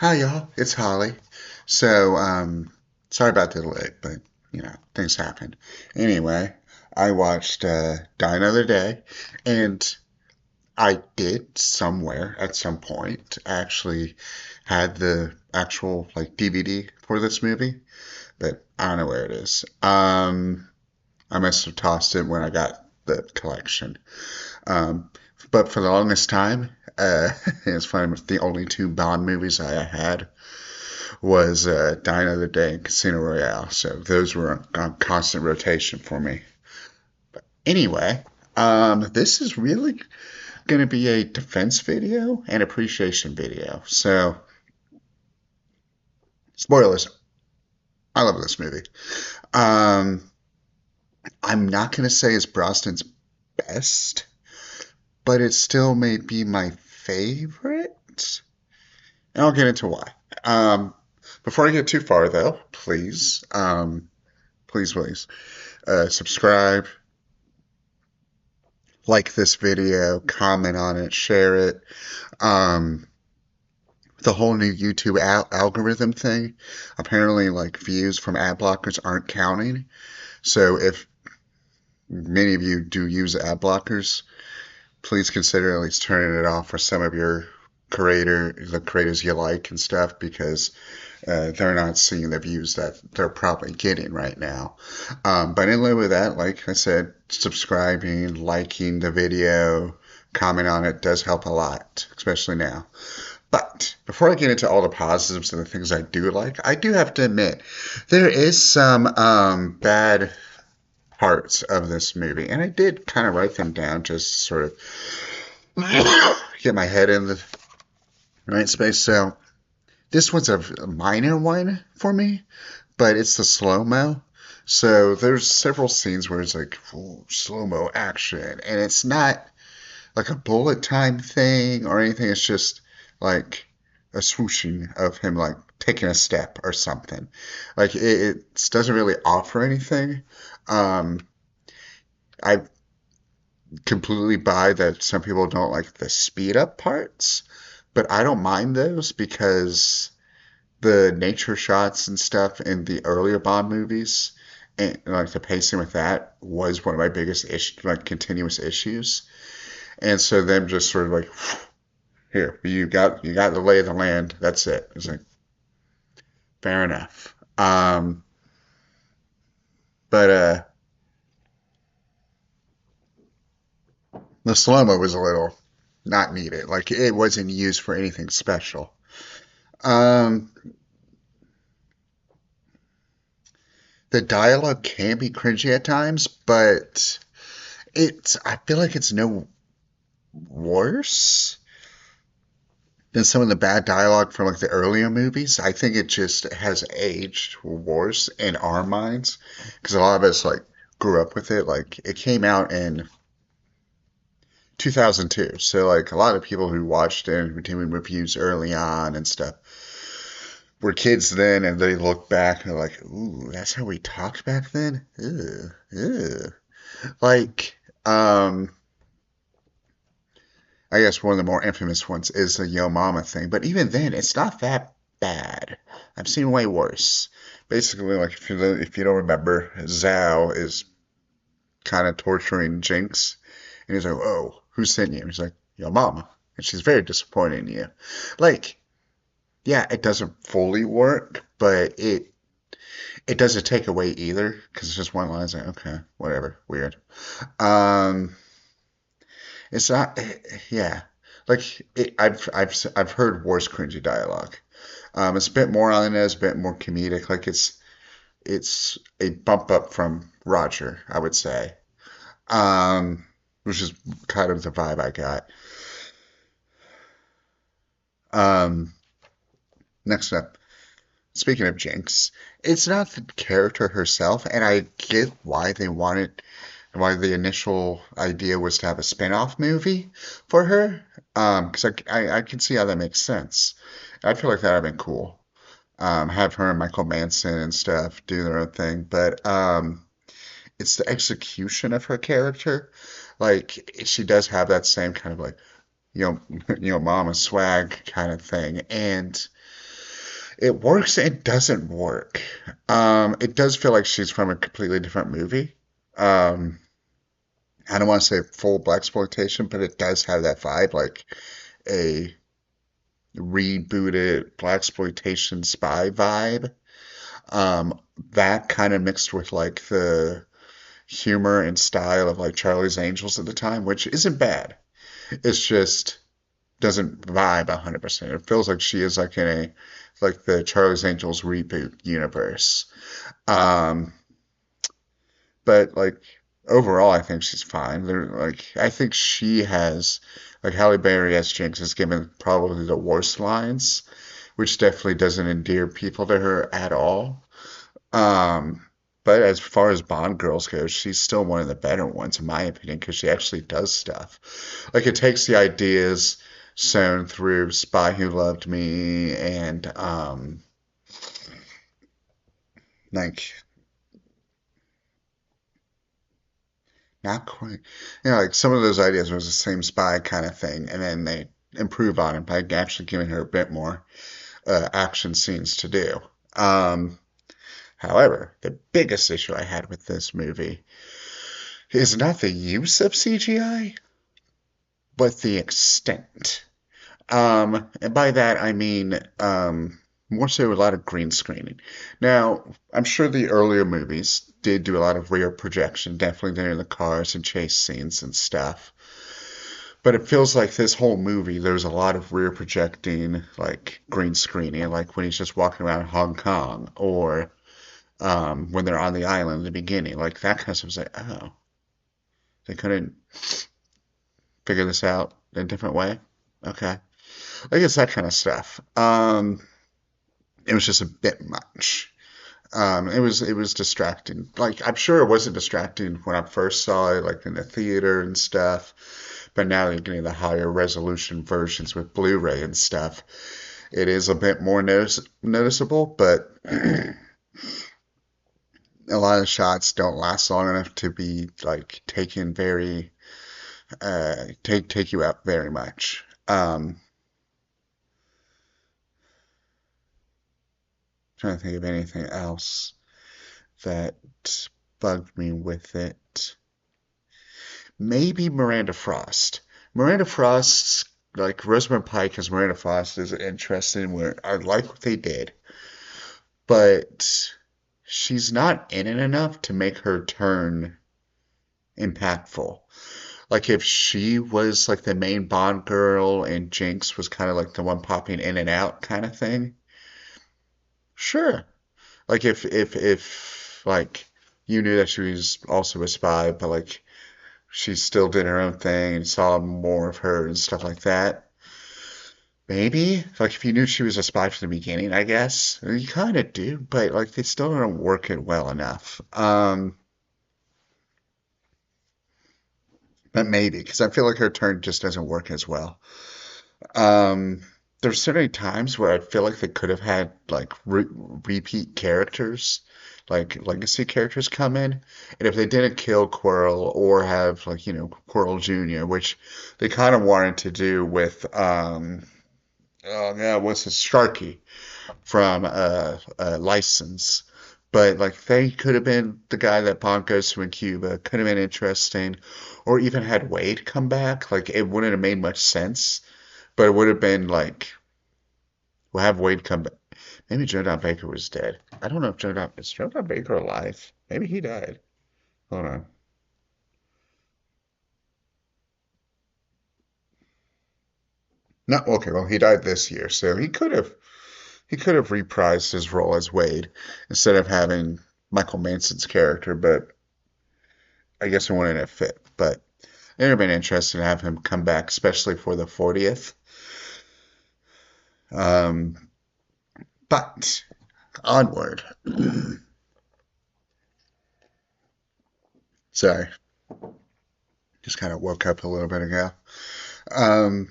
Hi y'all, it's Holly. So, sorry about the delay, but things happen. Anyway, I watched Die Another Day, and I did somewhere at some point actually had the actual like DVD for this movie, but I don't know where it is. I must have tossed it when I got the collection. Um, but for the longest time, it's funny, the only two Bond movies I had was Die Another Day and Casino Royale. So those were on constant rotation for me. Anyway, this is really going to be a defense video and appreciation video. So, spoilers. I love this movie. Um, I'm not going to say it's Brosnan's best, but it still may be my favorite. And I'll get into why. Um, Before I get too far, though, please, subscribe, like this video, comment on it, share it. Um, the whole new YouTube algorithm thing, apparently, like views from ad blockers aren't counting. So if many of you do use ad blockers, please consider at least turning it off for some of your the creators you like and stuff, because they're not seeing the views that they're probably getting right now. But in lieu of that, like I said, subscribing, liking the video, comment on it does help a lot, especially now. But before I get into all the positives and the things I do like, I do have to admit there is some bad parts of this movie, and I did kind of write them down just to sort of get my head in the right space. So this one's a minor one for me, but it's the slow mo. So there's several scenes where it's like slow mo action, and it's not like a bullet time thing or anything. It's just like a swooshing of him like taking a step or something. Like it doesn't really offer anything. Um, I completely buy that some people don't like the speed up parts, but I don't mind those because the nature shots and stuff in the earlier Bond movies and like the pacing with that was one of my biggest like continuous issues. And so them just sort of like, here, you got the lay of the land. That's it. It's like fair enough. But the slow mo was a little not needed. Like it wasn't used for anything special. Um, the dialogue can be cringy at times, but I feel like it's no worse than some of the bad dialogue from like the earlier movies. I think it just has aged worse in our minds because a lot of us like grew up with it. Like it came out in 2002, so like a lot of people who watched it and were doing reviews early on and stuff were kids then, and they look back and they're like, "Ooh, that's how we talked back then." Ew, ew. Like, I guess one of the more infamous ones is the Yo Mama thing, but even then, it's not that bad. I've seen way worse. Basically, like if you don't remember, Zhao is kind of torturing Jinx, and he's like, "Oh, who sent you?" He's like, "Your mama," and she's very disappointed in you. Like, yeah, it doesn't fully work, but it doesn't take away either because it's just one line. It's like, okay, whatever, weird. Um, it's not, yeah. Like I've heard worse cringy dialogue. It's a bit more on it, it's a bit more comedic. Like it's a bump up from Roger, I would say. Which is kind of the vibe I got. Um, Next up, speaking of Jinx, it's not the character herself, and I get why the initial idea was to have a spin-off movie for her. Because I can see how that makes sense. I feel like that would have been cool. Have her and Michael Manson and stuff do their own thing, but it's the execution of her character. Like she does have that same kind of like you know mama swag kind of thing, and It works and doesn't work. It does feel like she's from a completely different movie. Um, I don't want to say full blaxploitation, but it does have that vibe, like a rebooted blaxploitation spy vibe. That kind of mixed with like the humor and style of like Charlie's Angels at the time, which isn't bad. It's just doesn't vibe 100%. It feels like she is like in a like the Charlie's Angels reboot universe. Um, but like overall, I think she's fine. I think she has like Halle Berry as Jinx has given probably the worst lines, which definitely doesn't endear people to her at all. Um, but as far as Bond girls go, she's still one of the better ones in my opinion because she actually does stuff. Like it takes the ideas sewn through Spy Who Loved Me and like not quite, like some of those ideas was the same spy kind of thing, and then they improve on it by actually giving her a bit more action scenes to do. Um, However, the biggest issue I had with this movie is not the use of CGI, but the extent. And by that I mean more so a lot of green screening. Now, I'm sure the earlier movies did do a lot of rear projection, definitely there in the cars and chase scenes and stuff. But it feels like this whole movie, there's a lot of rear projecting, like green screening, like when he's just walking around Hong Kong, or when they're on the island in the beginning, like that kind of stuff. Was like, oh, they couldn't figure this out in a different way. Okay, I guess that kind of stuff. It was just a bit much. It was distracting. Like I'm sure it wasn't distracting when I first saw it, like in the theater and stuff. But now you're getting the higher resolution versions with Blu-ray and stuff. It is a bit more noticeable, but a lot of shots don't last long enough to be like taken very take you out very much. Trying to think of anything else that bugged me with it. Maybe Miranda Frost. Miranda Frost's like Rosamund Pike as Miranda Frost is interesting. Where I like what they did, but she's not in it enough to make her turn impactful. Like if she was like the main Bond girl and Jinx was kind of like the one popping in and out kind of thing, sure. Like if like you knew that she was also a spy, but like she still did her own thing and saw more of her and stuff like that. Maybe like if you knew she was a spy from the beginning, I guess you kind of do, but like they still don't work it well enough. But maybe because I feel like her turn just doesn't work as well. Um, there's so many times where I feel like they could have had like repeat characters, like legacy characters come in, and if they didn't kill Quirrell or have like Quirrell Jr., which they kind of wanted to do with oh yeah, what's his Sharky from License. But like they could have been the guy that Bond goes to in Cuba, could have been interesting, or even had Wade come back. Like it wouldn't have made much sense, but it would have been like we'll have Wade come back. Maybe Joe Don Baker was dead. I don't know if Joe Don Baker alive. Maybe he died. Hold on. No, okay, well he died this year, so he could have reprised his role as Wade instead of having Michael Manson's character, but I guess it wouldn't have fit. But it would have been interesting to have him come back, especially for the 40th. Um, but onward. Sorry, just kind of woke up a little bit ago. Um,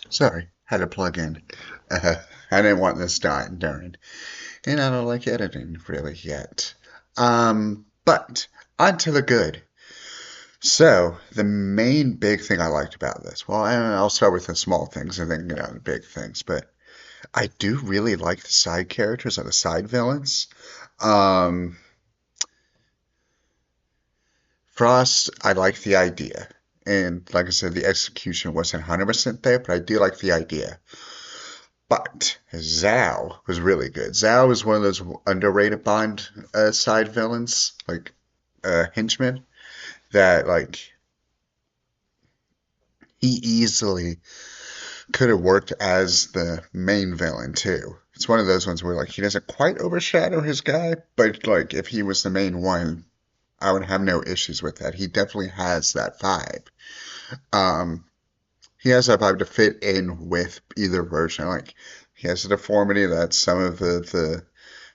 Sorry, had to plug in. Uh, I didn't want this dying during, and I don't like editing really yet. But on to the good. So the main big thing I liked about this, well, I'll start with the small things and then get on the big things. But I do really like the side characters and the side villains. Um, Frost, I like the idea. And like I said, the execution wasn't 100% there, but I do like the idea. But Zhao was really good. Zhao is one of those underrated Bond side villains, like henchmen, that like he easily could have worked as the main villain too. It's one of those ones where like he doesn't quite overshadow his guy, but like if he was the main one, I would have no issues with that. He definitely has that vibe. Um, he has that vibe to fit in with either version. Like he has a deformity that some of the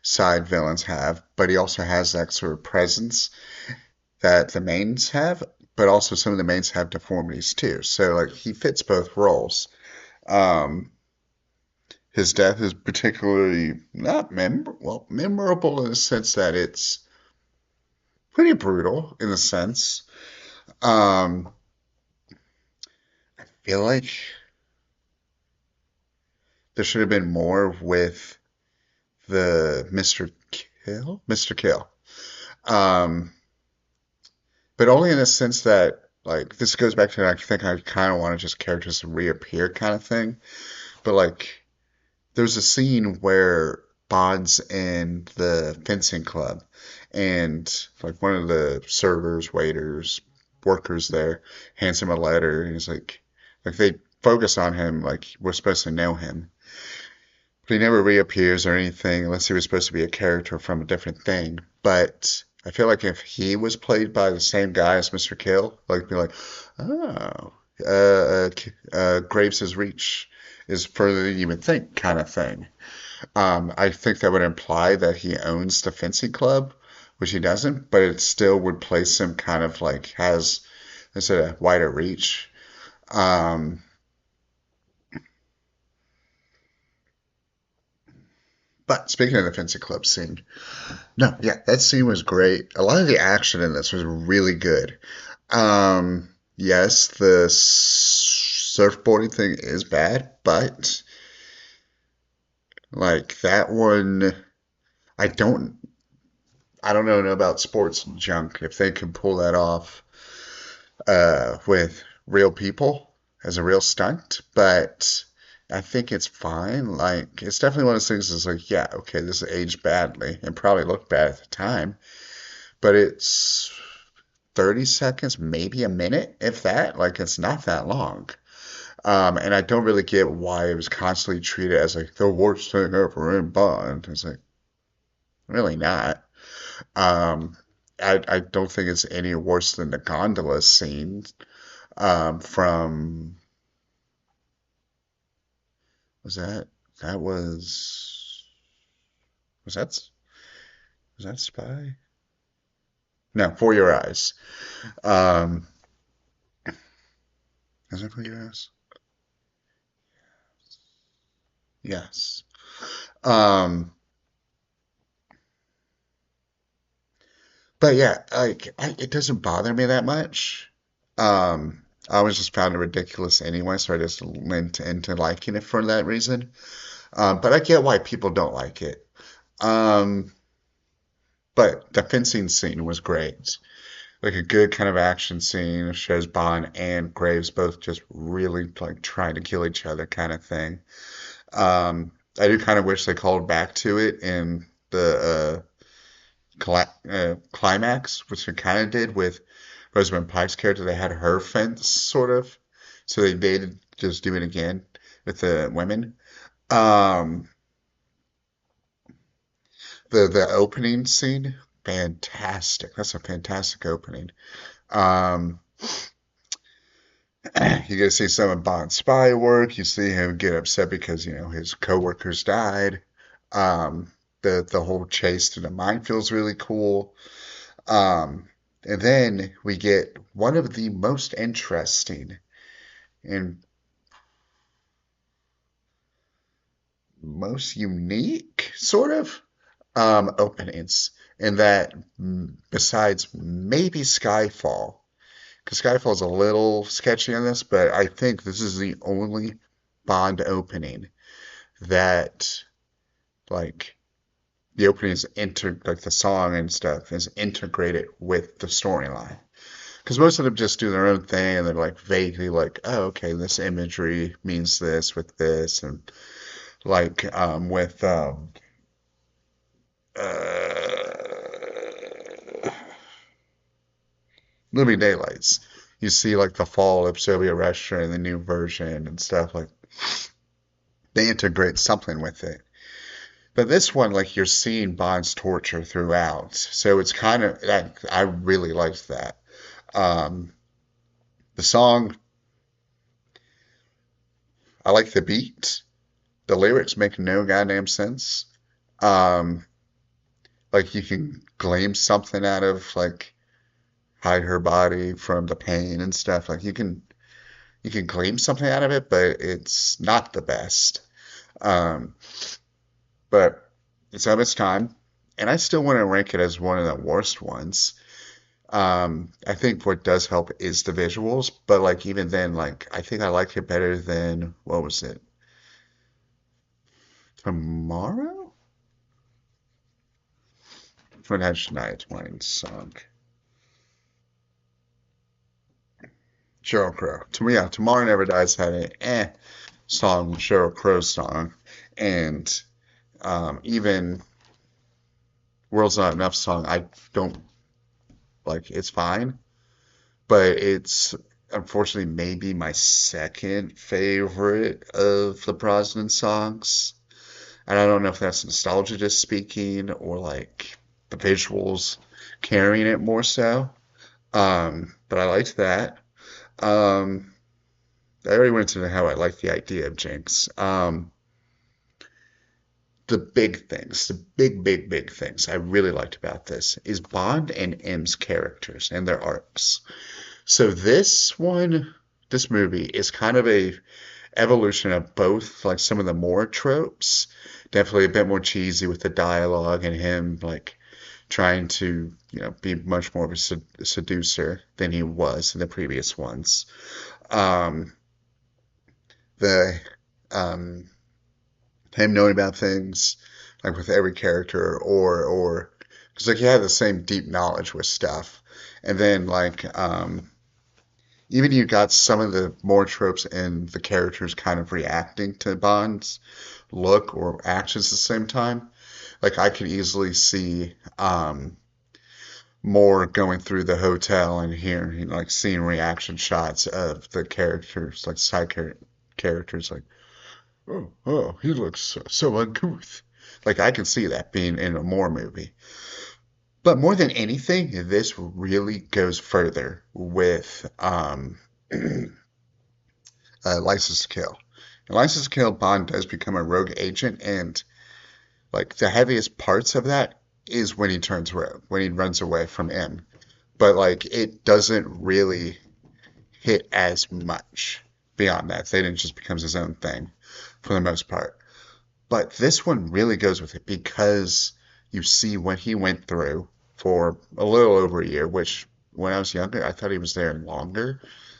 side villains have, but he also has that sort of presence that the mains have, but also some of the mains have deformities too. So like he fits both roles. Um, his death is particularly not memorable in the sense that it's pretty brutal in a sense. Um, I feel like there should have been more with the Mr. Kill. Um, but only in the sense that like this goes back to I think I kind of wanted just characters to reappear kind of thing. But like there's a scene where Bond's in the fencing club, and like one of the servers, waiters, workers there hands him a letter, and he's like they focus on him like we're supposed to know him, but he never reappears or anything unless he was supposed to be a character from a different thing. But I feel like if he was played by the same guy as Mr. Kill, like be like, oh, Graves' reach is further than you would think, kind of thing. I think that would imply that he owns the fencing club, which he doesn't, but it still would place him kind of like has, is it a wider reach? Um, but speaking of the fencing club scene, no, yeah, that scene was great. A lot of the action in this was really good. Yes, the surfboarding thing is bad, but like that one, I don't, I don't know about sports junk if they can pull that off with real people as a real stunt, but I think it's fine. Like, it's definitely one of those things that's like, yeah, okay, this aged badly and probably looked bad at the time, but it's 30 seconds, maybe a minute, if that. Like, it's not that long. And I don't really get why it was constantly treated as like the worst thing ever in Bond. It's like, really not. Um, I don't think it's any worse than the gondola scene from was that that was that was that Spy? No, For Your Eyes. Um, is it For Your Eyes? Yes. Um, but yeah, it doesn't bother me that much. I always just found it ridiculous anyway, so I just went into liking it for that reason. But I get why people don't like it. Um, but the fencing scene was great. Like a good kind of action scene. Shows Bond and Graves both just really like trying to kill each other kind of thing. I do kind of wish they called back to it in the climax, which they kind of did with Rosamund Pike's character. They had her fence sort of, so they did just do it again with the women. Um, the opening scene, fantastic. That's a fantastic opening. Um, you get to see some of Bond's spy work. You see him get upset because his coworkers died. The whole chase to the minefield really cool. And then we get one of the most interesting and most unique sort of openings in that besides maybe Skyfall, because Skyfall's a little sketchy on this, but I think this is the only Bond opening that like the opening is like the song and stuff is integrated with the storyline. Because most of them just do their own thing and they're like vaguely like, oh, okay, this imagery means this with this, and like with Living Daylights, you see like the fall of Soviet Russia and the new version and stuff like they integrate something with it. But this one, like you're seeing Bond's torture throughout, so it's kind of I really liked that. Um, the song, I like the beat. The lyrics make no goddamn sense. Um, like you can glean something out of like hide her body from the pain and stuff. Like you can glean something out of it, but it's not the best. Um, but it's of its time, and I still want to rank it as one of the worst ones. I think what does help is the visuals, but like even then, like I think I liked it better than what was it? Tomorrow? When had Shania Twain song? Sheryl Crow. To me, yeah, Tomorrow Never Dies had an song, Sheryl Crow song, and even World's Not Enough song. I don't like. It's fine, but it's unfortunately maybe my second favorite of the Brosnan songs. And I don't know if that's nostalgia just speaking or like the visuals carrying it more so. But I liked that. Um, I already went into how I like the idea of Jinx. The big things, the big things I really liked about this is Bond and M's characters and their arcs. So this movie is kind of a evolution of both, like some of the more tropes, definitely a bit more cheesy with the dialogue and him like trying to, be much more of a seducer than he was in the previous ones. Um, the um, him knowing about things like with every character or because like he had the same deep knowledge with stuff, and then like even you got some of the more tropes and the characters kind of reacting to Bond's look or actions at the same time. Like I could easily see more going through the hotel and hearing like seeing reaction shots of the characters, like characters, like oh, he looks so uncouth. Like I can see that being in a more movie. But more than anything, this really goes further with License to Kill. In License to Kill, Bond does become a rogue agent, and like the heaviest parts of that is when he turns rogue, when he runs away from M. But like it doesn't really hit as much beyond that. Thaden just becomes his own thing for the most part. But this one really goes with it because you see what he went through for a little over a year, which when I was younger, I thought he was there longer,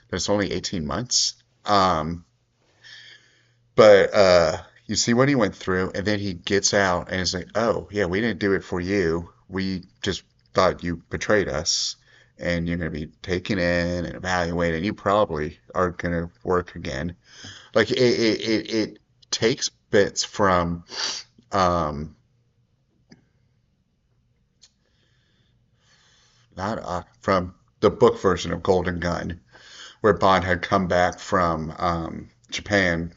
but it's only 18 months. But you see what he went through, and then he gets out and is like, oh, yeah, we didn't do it for you. We just thought you betrayed us, and you're going to be taken in and evaluated, and you probably are going to work again. Like, it takes bits from, um, not from the book version of Golden Gun, where Bond had come back from Japan,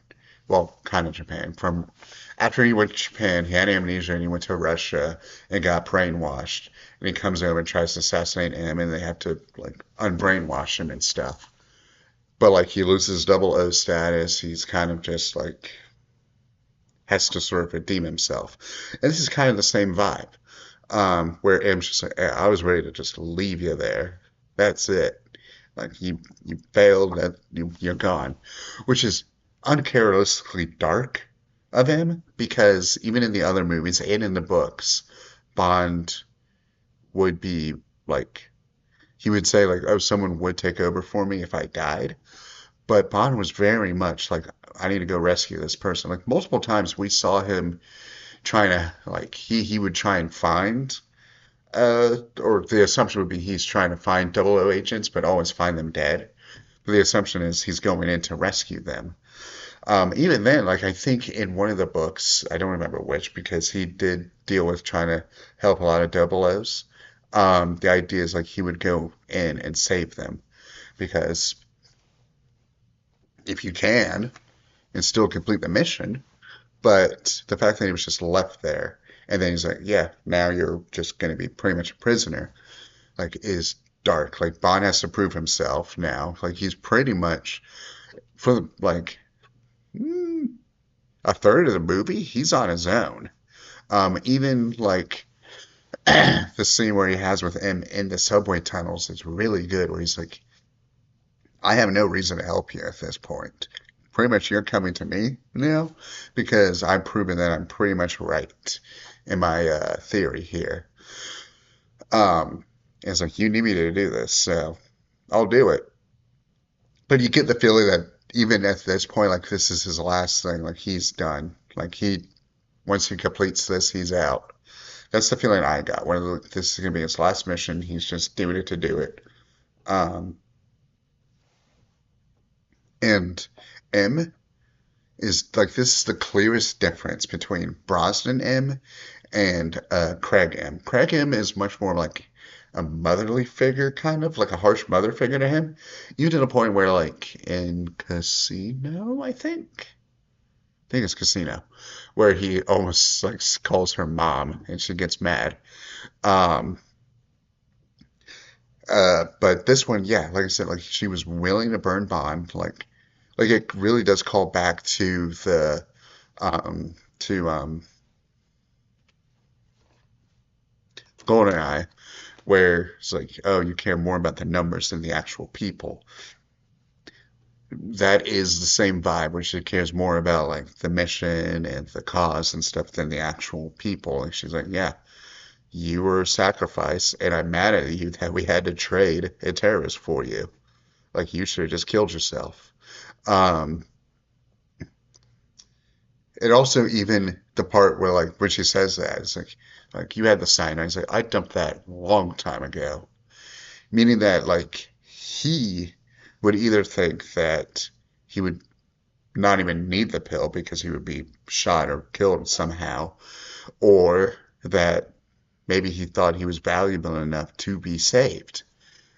well, kind of Japan, from after he went to Japan, he had amnesia and he went to Russia and got brainwashed. And he comes over and tries to assassinate him, and they have to like unbrainwash him and stuff. But like he loses double O status, he's kind of just like has to sort of redeem himself. And this is kind of the same vibe, where M's just like, I was ready to just leave you there. That's it. Like you failed, that you're gone, which is uncharacteristically dark. of him because even in the other movies and in the books, Bond would be like he would say like, "Oh, someone would take over for me if I died." But Bond was very much like, "I need to go rescue this person." Like multiple times we saw him trying to like he would try and find or the assumption would be he's trying to find double O agents, but always find them dead. The assumption is he's going in to rescue them. Even then, like I think in one of the books, I don't remember which, because he did deal with trying to help a lot of double O's. The idea is like he would go in and save them because if you can and still complete the mission, but the fact that he was just left there and then he's like, yeah, now you're just going to be pretty much a prisoner, like is dark. Like Bond has to prove himself now. Like he's pretty much for like mm, a third of the movie, he's on his own. Even like the scene where he has with him in the subway tunnels is really good, where he's like, I have no reason to help you at this point. Pretty much you're coming to me now because I've proven that I'm pretty much right in my theory here. Um, it's like, you need me to do this, so I'll do it. But you get the feeling that even at this point, like this is his last thing, like he's done. Like once he completes this, he's out. That's the feeling I got. This is gonna be his last mission. He's just doing it to do it. Um, and M is like this is the clearest difference between Brosnan M and Craig M. Craig M is much more like a motherly figure, kind of like a harsh mother figure to him. Even to the point where, like in Casino, I think it's Casino, where he almost like calls her mom and she gets mad. Um, but this one, yeah, like I said, like she was willing to burn Bond, like it really does call back to the to GoldenEye, where it's like, oh, you care more about the numbers than the actual people. That is the same vibe, where she cares more about like the mission and the cause and stuff than the actual people. And she's like, yeah, you were a sacrifice, and I'm mad at you that we had to trade a terrorist for you. Like you should have just killed yourself. Um, and also even the part where like when she says that, it's like you had the sign. I was like, I dumped that a long time ago. Meaning that like he would either think that he would not even need the pill because he would be shot or killed somehow, or that maybe he thought he was valuable enough to be saved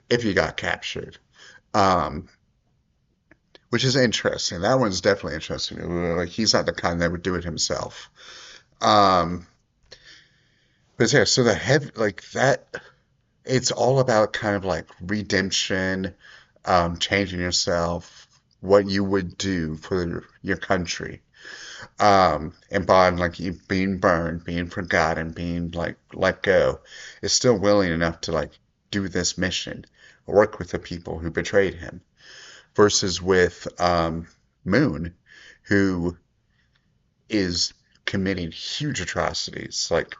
if he got captured. Um, which is interesting. That one's definitely interesting. Like he's not the kind that would do it himself. Um, but yeah, so the heavy like that, it's all about kind of like redemption, changing yourself, what you would do for your country. And Bond, like you being burned, being forgotten, being like let go, is still willing enough to like do this mission, work with the people who betrayed him, versus with Moon, who is committing huge atrocities, like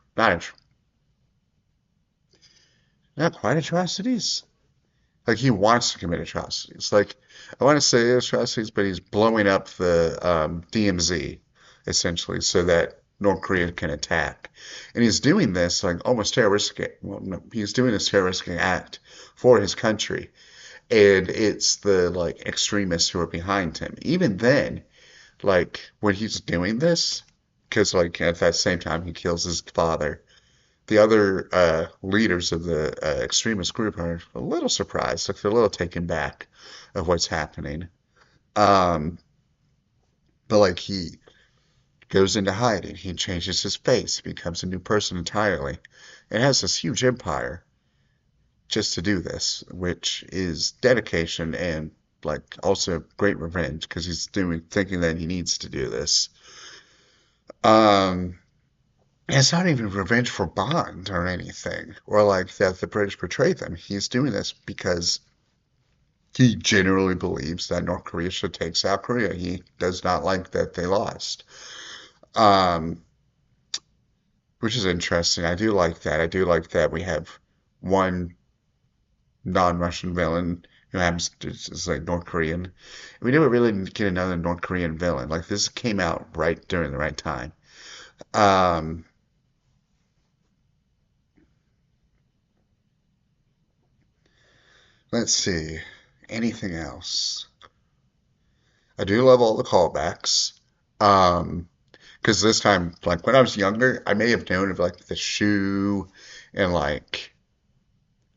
not quite atrocities. Like he wants to commit atrocities. Like I want to say atrocities, but he's blowing up the DMZ essentially so that North Korea can attack. And he's doing this like almost terroristic. Well, no, he's doing this terroristic act for his country, and it's the like extremists who are behind him. Even then, like when he's doing this, because like at that same time he kills his father, the other leaders of the extremist group are a little surprised, like they're a little taken back of what's happening. Um, but like he goes into hiding, he changes his face, he becomes a new person entirely, and has this huge empire just to do this, which is dedication and like also great revenge because he's doing thinking that he needs to do this. Um, And it's not even revenge for Bond or anything, or like that the British betrayed them. He's doing this because he genuinely believes that North Korea should take South Korea. He does not like that they lost. Um, which is interesting. I do like that. I do like that we have one non-Russian villain who happens to is like North Korean. We never really get another North Korean villain. Like this came out right during the right time. Um, let's see. Anything else? I do love all the callbacks. Um, because this time, like when I was younger, I may have known of like the shoe and like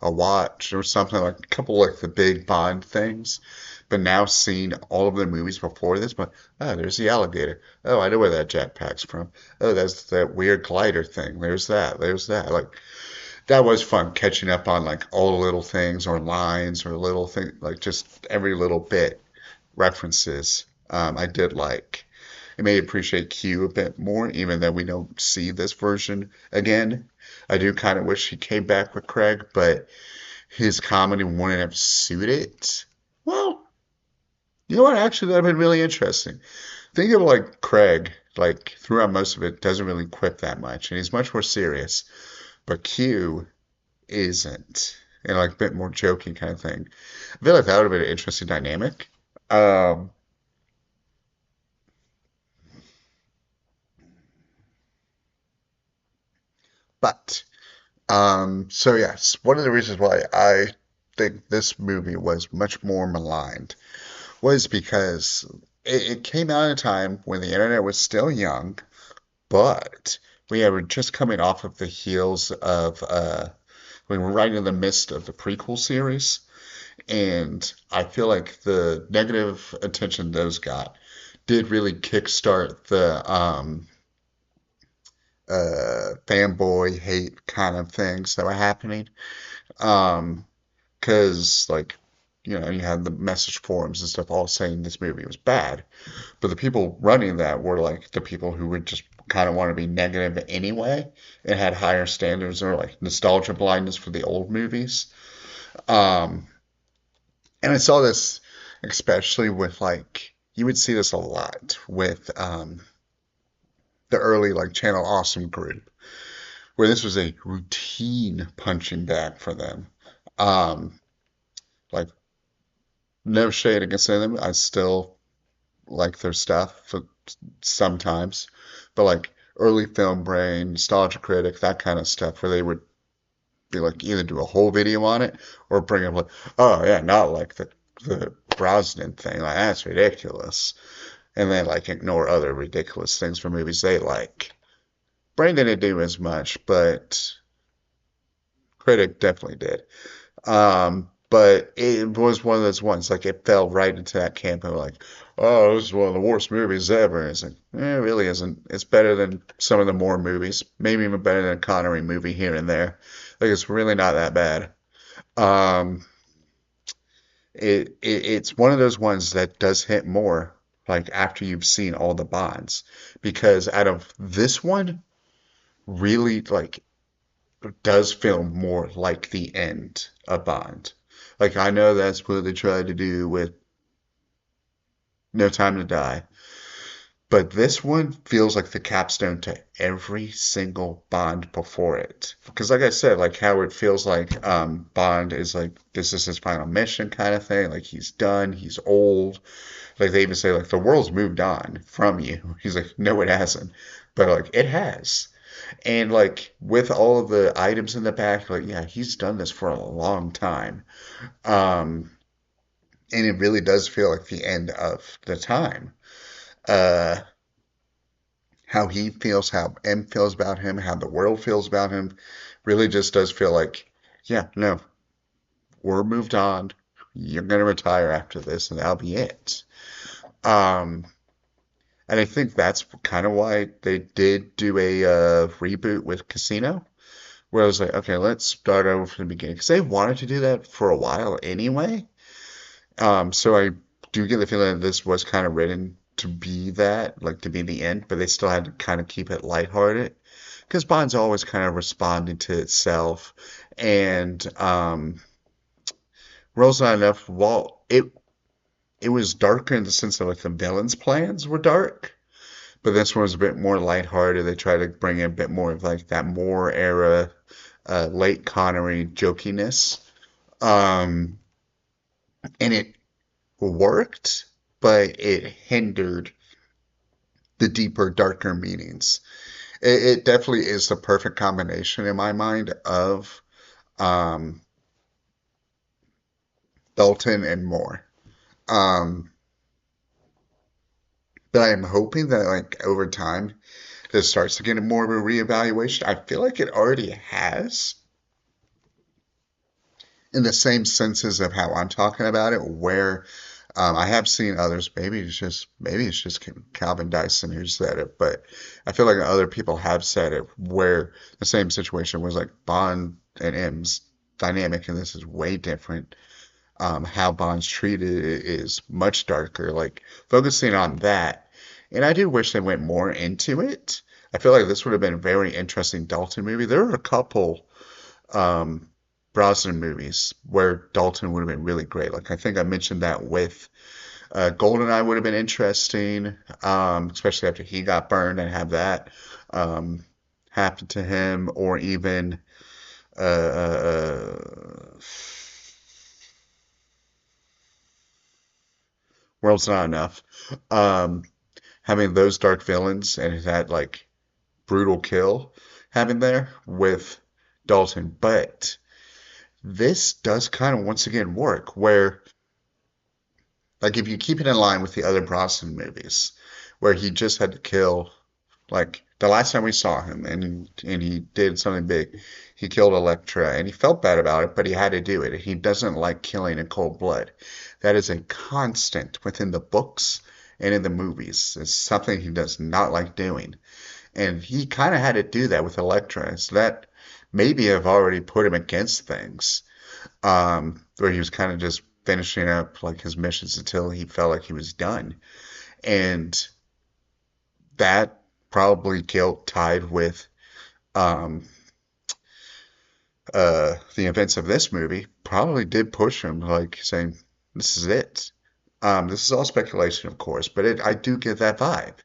a watch or something like a couple like the big Bond things. But now seeing all of the movies before this, but oh, there's the alligator. Oh, I know where that jetpack's from. Oh, that's that weird glider thing. There's that. There's that. Like that was fun catching up on like all the little things or lines or little things like just every little bit references. I did like. It made me appreciate Q a bit more, even though we don't see this version again. I do kind of wish he came back with Craig, but his comedy wouldn't have suited. Well, you know what? Actually, that would have been really interesting. Think of like Craig, like throughout most of it, doesn't really quip that much, and he's much more serious. But Q isn't, and like a bit more joking kind of thing. I feel like that would have been an interesting dynamic. Um, but so yes, one of the reasons why I think this movie was much more maligned was because it came out at a time when the internet was still young, but we were just coming off of the heels of we were right in the midst of the prequel series, and I feel like the negative attention those got did really kickstart the fanboy hate kind of things that were happening. Um, because like you had the message forums and stuff all saying this movie was bad, but the people running that were like the people who would just kind of want to be negative anyway and had higher standards or like nostalgia blindness for the old movies. Um, and I saw this especially with like you would see this a lot with the early like Channel Awesome group where this was a routine punching bag for them. Um, like no shade against them. I still like their stuff sometimes, but like early Film Brain, Nostalgia Critic, that kind of stuff, where they would be like either do a whole video on it or bring up like, oh yeah, not like the Brosnan thing, like that's ridiculous, and then like ignore other ridiculous things from movies they like. Brain didn't do as much, but Critic definitely did. But it was one of those ones, like it fell right into that camp of like, oh, this is one of the worst movies ever. And it's like, it really isn't. It's better than some of the more movies, maybe even better than a Connery movie here and there. Like it's really not that bad. Um, it's one of those ones that does hit more like after you've seen all the Bonds, because out of this one, really like does feel more like the end of Bond. Like I know that's what they tried to do with No Time to Die, but this one feels like the capstone to every single Bond before it. Because like I said, like how it feels like Bond is like this is his final mission kind of thing. Like he's done, he's old. Like they even say like the world's moved on from you. He's like, no, it hasn't. But like it has. And like with all of the items in the back, like yeah, he's done this for a long time. Um, and it really does feel like the end of the time. Uh, how he feels, how M feels about him, how the world feels about him, really just does feel like, yeah, no, we're moved on. You're gonna retire after this, and that'll be it. Um, and I think that's kind of why they did do a reboot with Casino, where I was like, okay, let's start over from the beginning, because they wanted to do that for a while anyway. So I do get the feeling that this was kind of written to be that, like to be the end, but they still had to kind of keep it lighthearted because Bond's always kind of responding to itself. And World's Not Enough, while it was darker in the sense that like the villains' plans were dark, but this one was a bit more lighthearted. They tried to bring in a bit more of like that Moore era, late Connery jokiness. Um, and it worked, but it hindered the deeper, darker meanings. It definitely is the perfect combination in my mind of um, Dalton and Moore. Um, but I am hoping that like over time this starts to get more of a reevaluation. I feel like it already has in the same senses of how I'm talking about it, where I have seen others. Maybe it's just Calvin Dyson who said it, but I feel like other people have said it where the same situation was like Bond and M's dynamic, and this is way different. How Bond's treated is much darker, like focusing on that. And I do wish they went more into it. I feel like this would have been a very interesting Dalton movie. There are a couple um, Brosnan movies where Dalton would have been really great. Like I think I mentioned that with GoldenEye would have been interesting, especially after he got burned and have that um, happen to him, or even World's Not Enough. Um, Having those dark villains and that like brutal kill having there with Dalton, but this does kind of once again work where like if you keep it in line with the other Brosnan movies, where he just had to kill like the last time we saw him and he did something big, he killed Elektra and he felt bad about it, but he had to do it. He doesn't like killing in cold blood. That is a constant within the books and in the movies. It's something he does not like doing. And he kind of had to do that with Elektra. So that maybe have already put him against things where he was kind of just finishing up like his missions until he felt like he was done. And that probably guilt tied with um, the events of this movie probably did push him, like saying, "This is it." This is all speculation, of course, but I do get that vibe.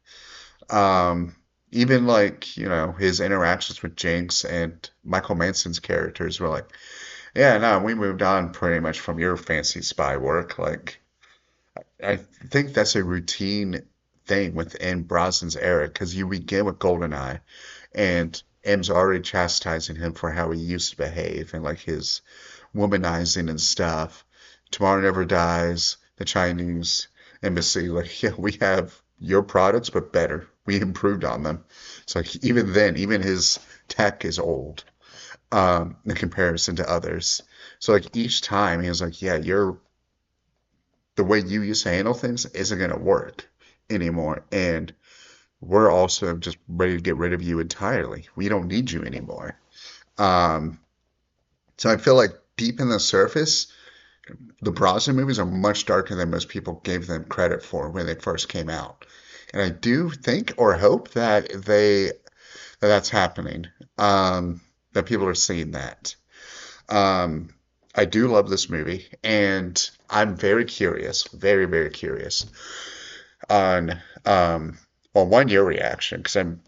Um, Even like, his interactions with Jinx and Michael Manson's characters were like, yeah, no, we moved on pretty much from your fancy spy work. Like, I think that's a routine thing within Brosnan's era because you begin with GoldenEye and M's already chastising him for how he used to behave and like his womanizing and stuff. Tomorrow Never Dies, the Chinese embassy, like, yeah, we have your products, but better. We improved on them. So like, even then, even his tech is old in comparison to others. So like each time he was like, yeah, the way you used to handle things isn't gonna work anymore. And we're also just ready to get rid of you entirely. We don't need you anymore. Um, so I feel like deep in the surface, the Brosnan movies are much darker than most people gave them credit for when they first came out. And I do think or hope that's happening. That people are seeing that. Um, I do love this movie, and I'm very curious, very, very curious on well, one, your reaction, because I'm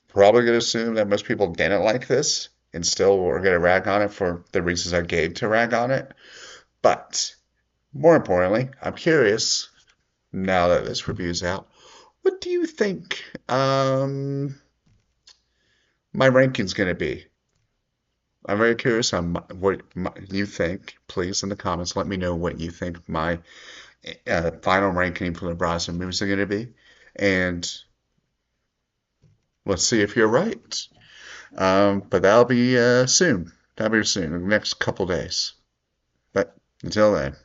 probably going to assume that most people didn't like this, and still we're going to rag on it for the reasons I gave to rag on it. But more importantly, I'm curious now that this review's out. What do you think my ranking's going to be? I'm very curious on you think. Please, in the comments, let me know what you think my final ranking for the Brosnan movies are going to be. And let's see if you're right. But that'll be soon. That'll be soon, in the next couple days. But until then.